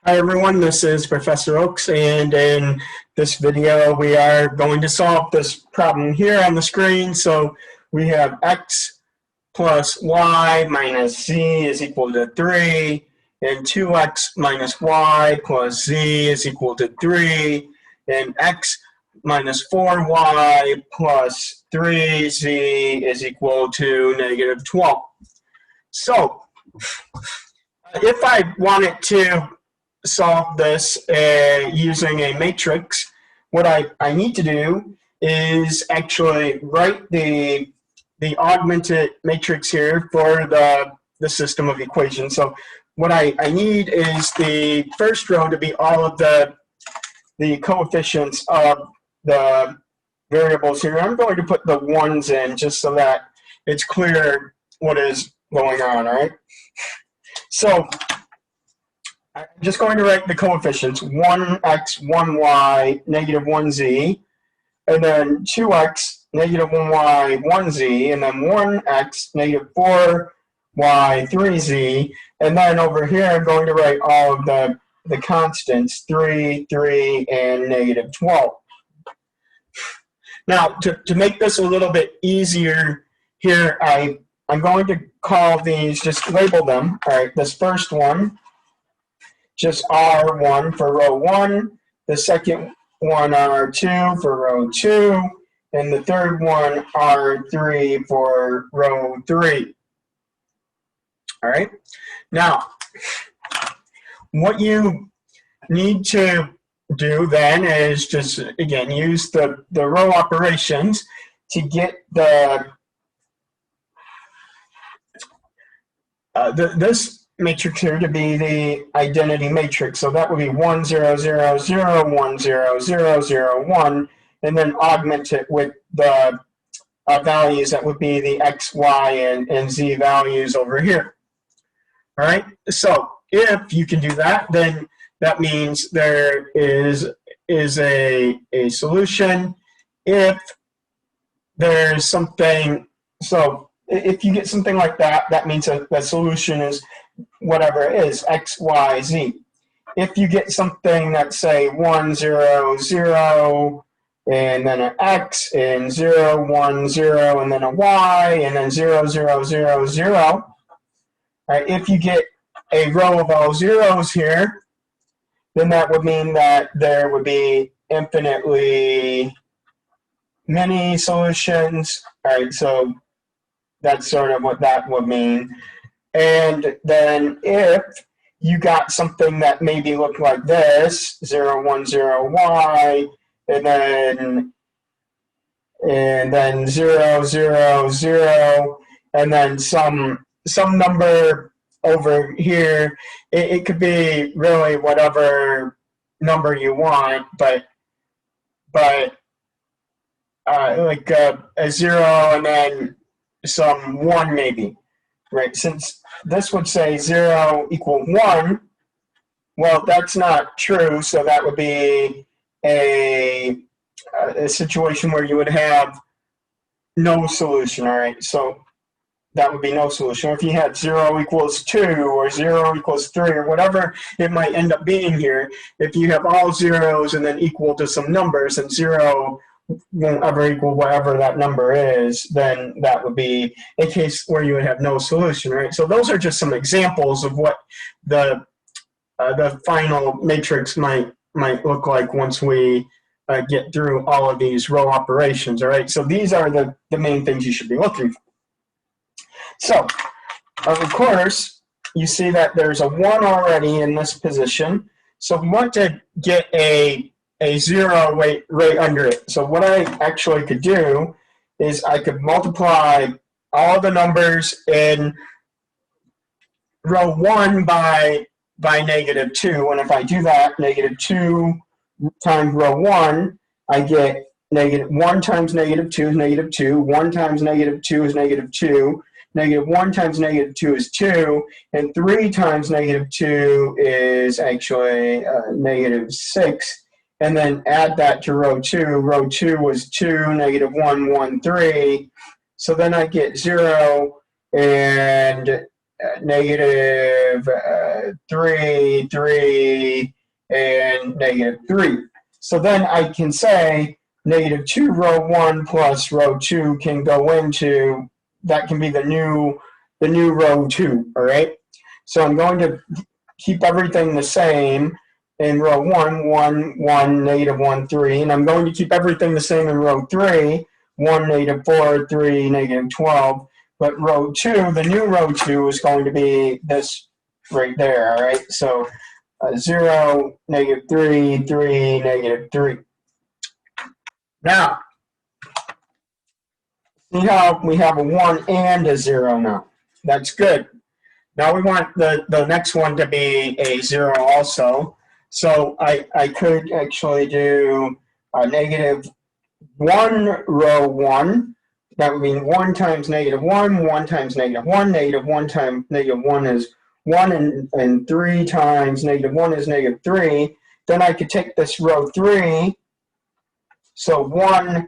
Hi everyone, this is Professor Oaks, and in this video we are going to solve this problem here on the screen. So we have x plus y minus z is equal to 3, and 2x minus y plus z is equal to 3, and x minus 4y plus 3z is equal to negative 12. So if I wanted to solve this using a matrix, what I need to do is actually write the augmented matrix here for the system of equations. So what I need is the first row to be all of the coefficients of the variables here. I'm going to put the ones in just so that it's clear what is going on, all right? So I'm just going to write the coefficients, 1x, 1y, negative 1z, and then 2x, negative 1y, 1z, and then 1x, negative 4y, 3z, and then over here I'm going to write all of the constants, 3, 3, and negative 12. Now, to make this a little bit easier here, I'm going to call these, just label them, all right, this first one, just R1 for row 1, the second one R2 for row 2, and the third one R3 for row 3. All right? Now, what you need to do then is just, again, use the row operations to get this matrix here to be the identity matrix. So that would be 1, 0, 0, 0, 1, 0, 0, 0, 1, and then augment it with the values that would be the x, y, and z values over here. All right, so if you can do that, then that means there is a solution. If there's something, so if you get something like that, that means that the solution is whatever it is, x, y, z. If you get something that's, say, 1, 0, 0, and then an x, and 0, 1, 0, and then a y, and then 0, 0, 0, 0, right, if you get a row of all zeros here, then that would mean that there would be infinitely many solutions. All right, so that's sort of what that would mean. And then if you got something that maybe looked like this, 0, 1, 0, y, and then 0, 0, 0, and then some number over here, it could be really whatever number you want, but like a 0 and then some 1 maybe, right? Since this would say 0 equal 1, well, that's not true, so that would be a situation where you would have no solution, all right? So that would be no solution. If you had 0 equals 2 or 0 equals 3 or whatever it might end up being here, if you have all zeros and then equal to some numbers and 0 won't ever equal whatever that number is, then that would be a case where you would have no solution, right? So those are just some examples of what the final matrix might look like once we get through all of these row operations, all right? So these are the main things you should be looking for. So, of course, you see that there's a 1 already in this position. So we want to get a 0 right under it. So what I actually could do is I could multiply all the numbers in row 1 by negative 2. And if I do that, negative 2 times row 1, I get negative 1 times negative 2 is negative 2. 1 times negative 2 is negative 2. Negative 1 times negative 2 is 2, and 3 times negative 2 is actually negative 6. And then add that to row 2. Row 2 was 2, negative 1, 1, 3. So then I get 0, and negative 3, 3, and negative 3. So then I can say negative 2 row 1 plus row 2 can go into, that can be the new row 2, all right? So I'm going to keep everything the same in row 1, 1, 1, negative 1, 3, and I'm going to keep everything the same in row 3, 1, negative 4, 3, negative 12. But row 2, the new row 2 is going to be this right there, all right? So 0, negative 3, 3, negative 3. Now, see how we have a 1 and a 0 now. That's good. Now we want the next one to be a 0 also. So I could actually do a negative 1 row 1. That would mean 1 times negative 1, 1 times negative 1, negative 1 times negative 1 is 1, and 3 times negative 1 is negative 3. Then I could take this row 3, so 1,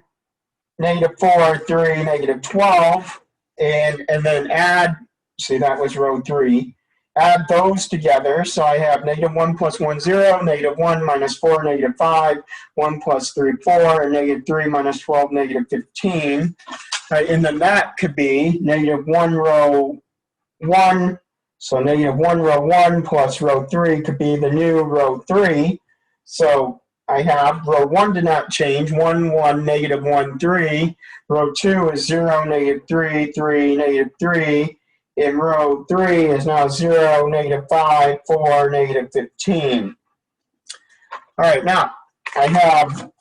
negative 4, 3, negative 12, and then add, see that was row 3, add those together, so I have negative 1 plus 1, 0, negative 1 minus 4, negative 5, 1 plus 3, 4, and negative 3 minus 12, negative 15. And then that could be negative 1 row 1, so negative 1 row 1 plus row 3 could be the new row 3. So I have row 1 did not change, 1, 1, negative 1, 3. Row 2 is 0, negative 3, 3, negative 3. And row 3 is now 0, negative 5, 4, negative 15. All right, now I have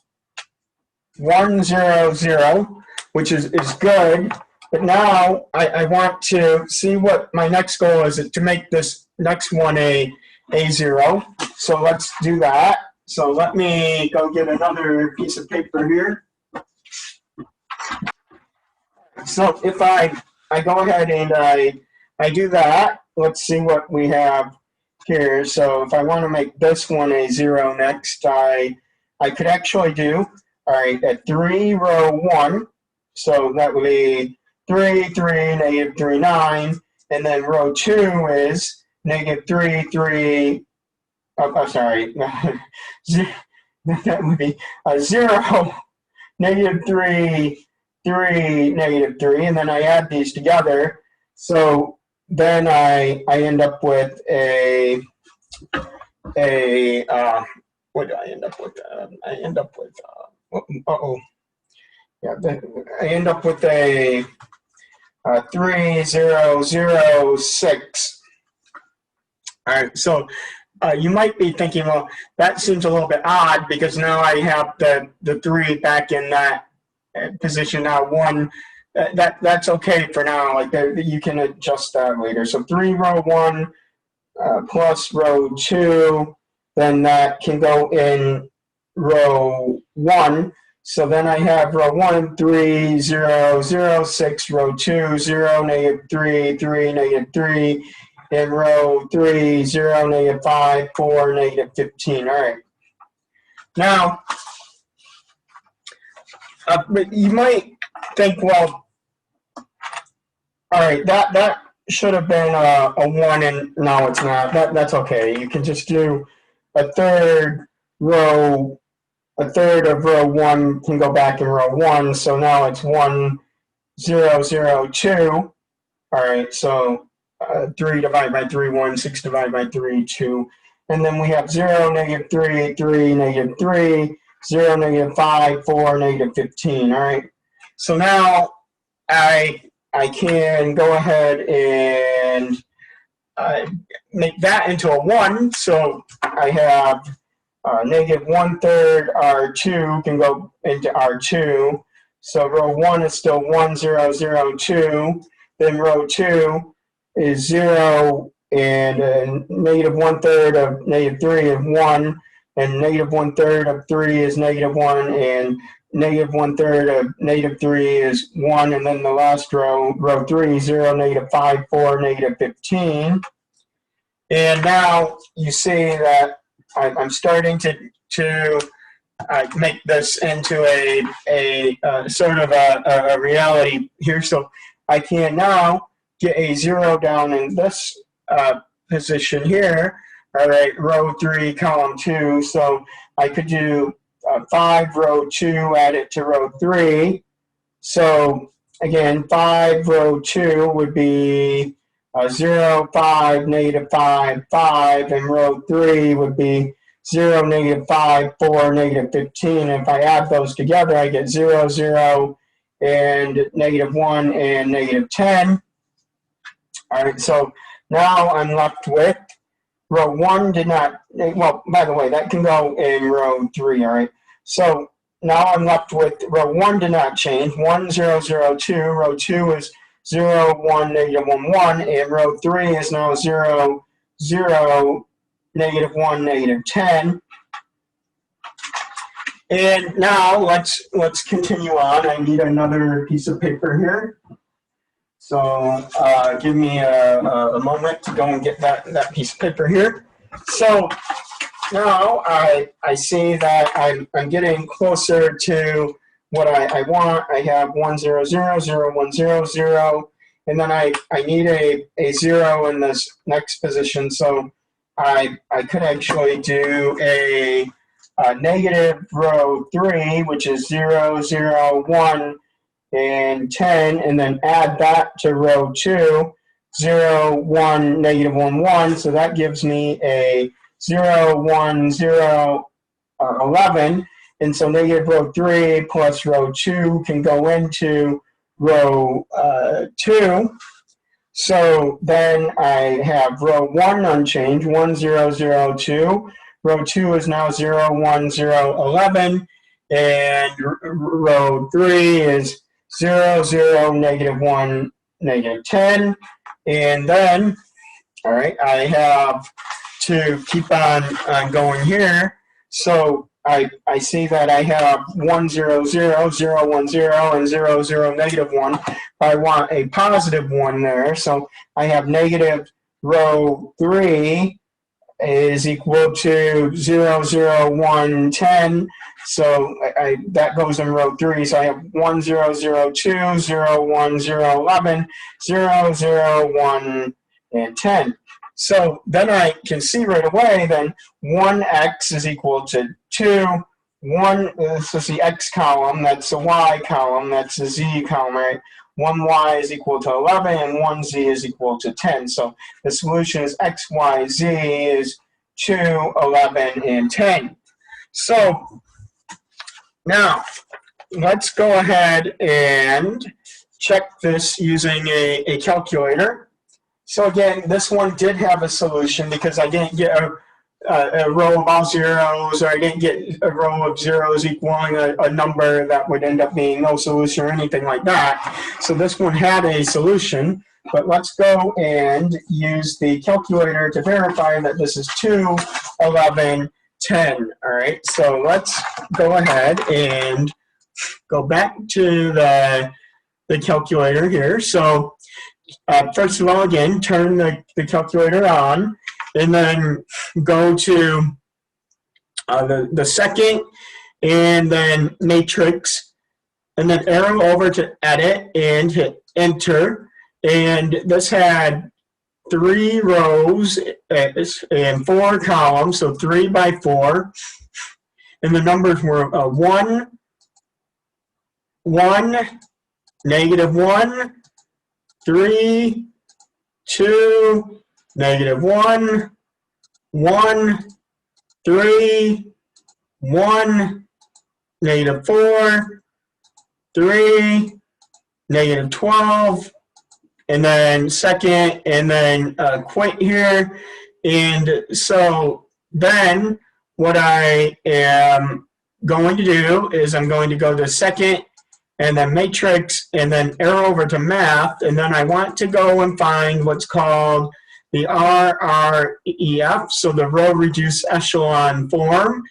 1, 0, 0. Which is good, but now I want to see what my next goal is to make this next one a 0. So let's do that. So let me go get another piece of paper here. So if I go ahead and I do that, let's see what we have here. So if I want to make this one a 0 next, I could actually do, all right, at 3 row 1. So that would be 3, 3, negative 3, 9. And then row 2 is negative 3, 3. Oh, sorry. That would be 0, negative 3, 3, negative 3. And then I add these together. So then I end up with a what do I end up with? I end up with, yeah, I end up with a 3, 0, 0, 6. All right, so you might be thinking, well, that seems a little bit odd because now I have the 3 back in that position now. 1, that's okay for now. Like you can adjust that later. So 3 row 1 plus row 2, then that can go in row 1. So then I have row 1, 3, 0, 0, 6, row 2, 0, negative 3, 3, negative 3, and row 3, 0, negative 5, 4, negative 15. All right. Now, but you might think, well, all right, that should have been a 1, and no, it's not. That's okay. You can just do a third of row 1 can go back in row 1, so now it's 1, 0, 0, 2. All right, so 3 divided by 3, 1, 6 divided by 3, 2. And then we have 0, negative 3, 3, negative 3, 0, negative 5, 4, negative 15. All right, so now I can go ahead and make that into a 1. So I have negative 1/3 R2 can go into R2. So row 1 is still 1, 0, 0, 2. Then row 2 is 0, and negative 1/3 of negative 3 is 1. And negative 1/3 of 3 is negative 1. And negative 1/3 of negative 3 is 1. And then the last row, row 3, 0, negative 5, 4, negative 15. And now you see that I'm starting to make this into a sort of a reality here. So I can now get a 0 down in this position here. All right, row 3, column 2. So I could do 5, row 2, add it to row 3. So again, 5, row 2 would be 0, 5, negative 5, 5, and row 3 would be 0, negative 5, 4, negative 15. And if I add those together, I get 0, 0, and negative 1 and negative 10. All right, so now I'm left with row 1 did not, well, by the way, that can go in row 3, all right? So now I'm left with row 1 did not change, 1, 0, 0, 2. Row 2 is 0, 1, negative 1, 1. And row 3 is now 0, 0, negative 1, negative 10. And now let's continue on. I need another piece of paper here. So give me a moment to go and get that piece of paper here. So now I see that I'm getting closer to what I want. I have 1, 0, 0, 0, 1, 0, 0, and then I need a 0 in this next position. So I could actually do a negative row 3, which is 0, 0, 1, and 10, and then add that to row 2, 0, 1, negative 1, 1. So that gives me a 0, 1, 0, 11. And so negative row 3 plus row 2 can go into row 2. So then I have row 1 unchanged, 1, 0, 0, 2. Row 2 is now 0, 1, 0, 11. And row 3 is 0, 0, negative 1, negative 10. And then, all right, I have to keep on going here. So I see that I have 1, 0, 0, 0, 1, 0, and 0, 0, negative 1. I want a positive 1 there. So I have negative row 3 is equal to 0, 0, 1, 10. So that goes in row 3. So I have 1, 0, 0, 2, 0, 1, 0, 11, 0, 0, 1, and 10. So then I can see right away then 1x is equal to 2. This is the x column, that's the y column, that's the z column, right? 1y is equal to 11, and 1z is equal to 10. So the solution is x, y, z is 2, 11, and 10. So now let's go ahead and check this using a calculator. So again, this one did have a solution because I didn't get a row of all zeros, or I didn't get a row of zeros equaling a number that would end up being no solution or anything like that. So this one had a solution, but let's go and use the calculator to verify that this is 2, 11, 10. All right, so let's go ahead and go back to the calculator here. So first of all, again, turn the calculator on, and then go to the second, and then matrix, and then arrow over to edit and hit enter. And this had 3 rows and 4 columns, so 3 by 4. And the numbers were 1, 1, negative 1, 3, 2, negative 1, 1, 3, 1, negative 4, 3, negative 12, and then second, and then quit here. And so then what I am going to do is I'm going to go to second, and then matrix, and then arrow over to math, and then I want to go and find what's called the RREF, so the row reduced echelon form,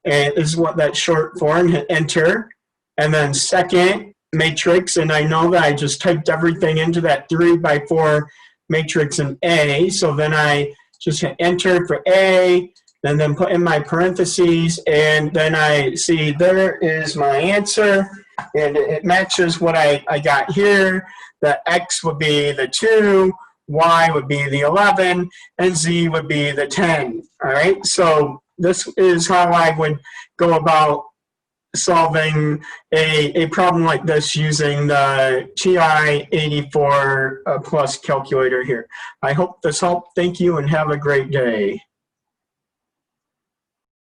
and is what that's short for, and hit enter. And then second, matrix, and I know that I just typed everything into that 3 by 4 matrix in A, so then I just hit enter for A, and then put in my parentheses, and then I see there is my answer. and it matches what I got here. The X would be the 2, Y would be the 11, and Z would be the 10. All right, so this is how I would go about solving a problem like this using the TI-84 plus calculator here. I hope this helped. Thank you and have a great day.